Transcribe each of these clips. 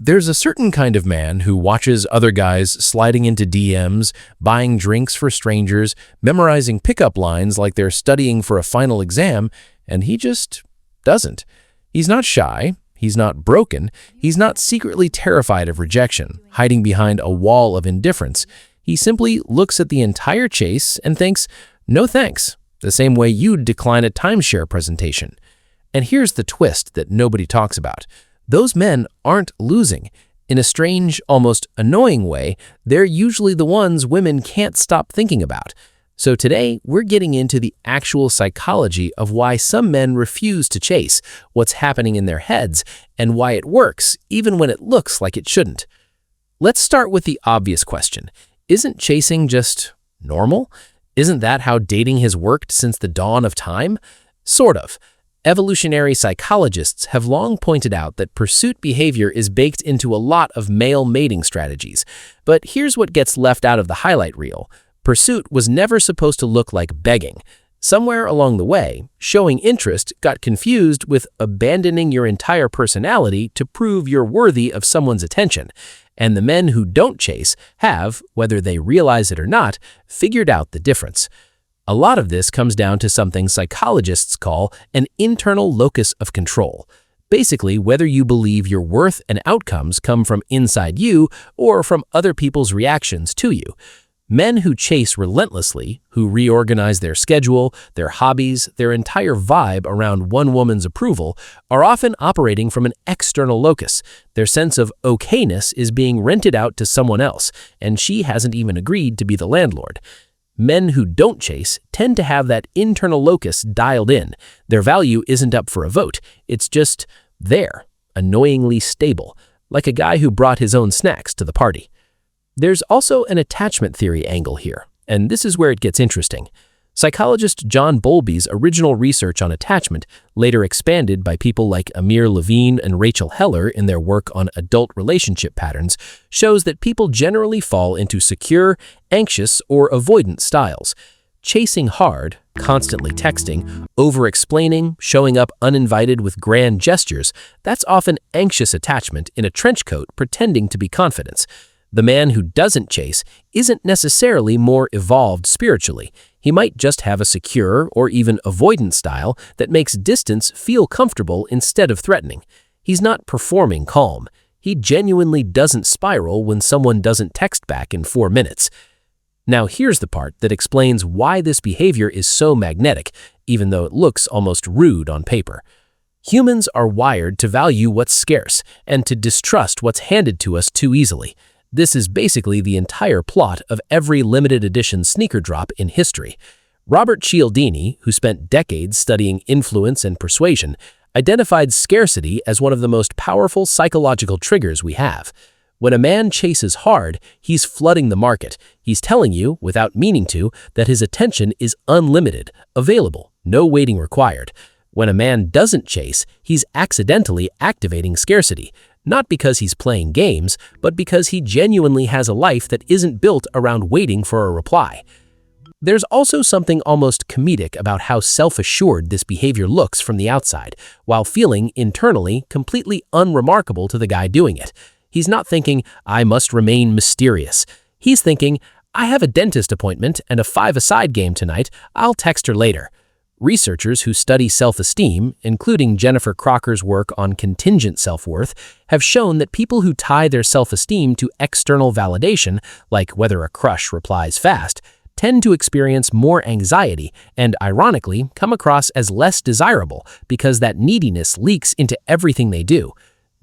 There's a certain kind of man who watches other guys sliding into DMs, buying drinks for strangers, memorizing pickup lines like they're studying for a final exam, and he just doesn't. He's not shy, he's not broken, he's not secretly terrified of rejection, hiding behind a wall of indifference. He simply looks at the entire chase and thinks, "No thanks," the same way you'd decline a timeshare presentation. And here's the twist that nobody talks about. Those men aren't losing. In a strange, almost annoying way, they're usually the ones women can't stop thinking about. So today, we're getting into the actual psychology of why some men refuse to chase, what's happening in their heads, and why it works even when it looks like it shouldn't. Let's start with the obvious question. Isn't chasing just normal? Isn't that how dating has worked since the dawn of time? Sort of. Evolutionary psychologists have long pointed out that pursuit behavior is baked into a lot of male mating strategies. But here's what gets left out of the highlight reel. Pursuit was never supposed to look like begging. Somewhere along the way, showing interest got confused with abandoning your entire personality to prove you're worthy of someone's attention. And the men who don't chase have, whether they realize it or not, figured out the difference. A lot of this comes down to something psychologists call an internal locus of control. Basically, whether you believe your worth and outcomes come from inside you or from other people's reactions to you. Men who chase relentlessly, who reorganize their schedule, their hobbies, their entire vibe around one woman's approval, are often operating from an external locus. Their sense of okayness is being rented out to someone else, and she hasn't even agreed to be the landlord. Men who don't chase tend to have that internal locus dialed in. Their value isn't up for a vote. It's just there, annoyingly stable, like a guy who brought his own snacks to the party. There's also an attachment theory angle here, and this is where it gets interesting. Psychologist John Bowlby's original research on attachment, later expanded by people like Amir Levine and Rachel Heller in their work on adult relationship patterns, shows that people generally fall into secure, anxious, or avoidant styles. Chasing hard, constantly texting, over-explaining, showing up uninvited with grand gestures, that's often anxious attachment in a trench coat pretending to be confidence. The man who doesn't chase isn't necessarily more evolved spiritually. He might just have a secure or even avoidant style that makes distance feel comfortable instead of threatening. He's not performing calm. He genuinely doesn't spiral when someone doesn't text back in 4 minutes. Now here's the part that explains why this behavior is so magnetic, even though it looks almost rude on paper. Humans are wired to value what's scarce and to distrust what's handed to us too easily. This is basically the entire plot of every limited edition sneaker drop in history. Robert Cialdini, who spent decades studying influence and persuasion, identified scarcity as one of the most powerful psychological triggers we have. When a man chases hard, he's flooding the market. He's telling you, without meaning to, that his attention is unlimited, available, no waiting required. When a man doesn't chase, he's accidentally activating scarcity. Not because he's playing games, but because he genuinely has a life that isn't built around waiting for a reply. There's also something almost comedic about how self-assured this behavior looks from the outside, while feeling, internally, completely unremarkable to the guy doing it. He's not thinking, "I must remain mysterious." He's thinking, "I have a dentist appointment and a five-a-side game tonight. I'll text her later." Researchers who study self-esteem, including Jennifer Crocker's work on contingent self-worth, have shown that people who tie their self-esteem to external validation, like whether a crush replies fast, tend to experience more anxiety and, ironically, come across as less desirable because that neediness leaks into everything they do.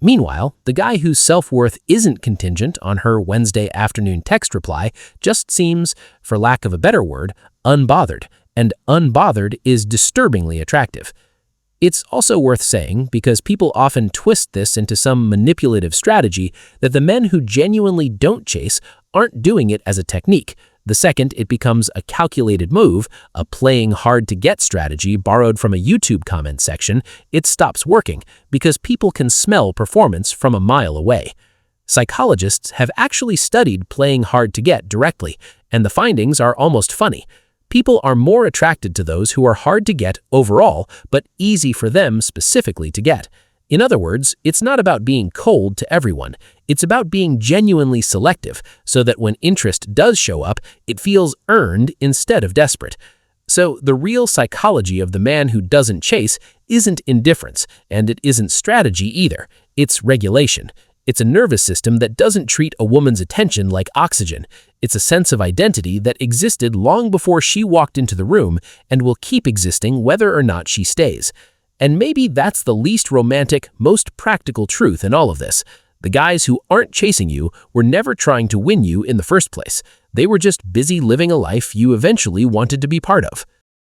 Meanwhile, the guy whose self-worth isn't contingent on her Wednesday afternoon text reply just seems, for lack of a better word, unbothered. And unbothered is disturbingly attractive. It's also worth saying, because people often twist this into some manipulative strategy, that the men who genuinely don't chase aren't doing it as a technique. The second it becomes a calculated move, a playing hard to get strategy borrowed from a YouTube comment section, it stops working because people can smell performance from a mile away. Psychologists have actually studied playing hard to get directly, and the findings are almost funny. People are more attracted to those who are hard to get overall, but easy for them specifically to get. In other words, it's not about being cold to everyone. It's about being genuinely selective so that when interest does show up, it feels earned instead of desperate. So the real psychology of the man who doesn't chase isn't indifference, and it isn't strategy either. It's regulation. It's a nervous system that doesn't treat a woman's attention like oxygen. It's a sense of identity that existed long before she walked into the room and will keep existing whether or not she stays. And maybe that's the least romantic, most practical truth in all of this. The guys who aren't chasing you were never trying to win you in the first place. They were just busy living a life you eventually wanted to be part of.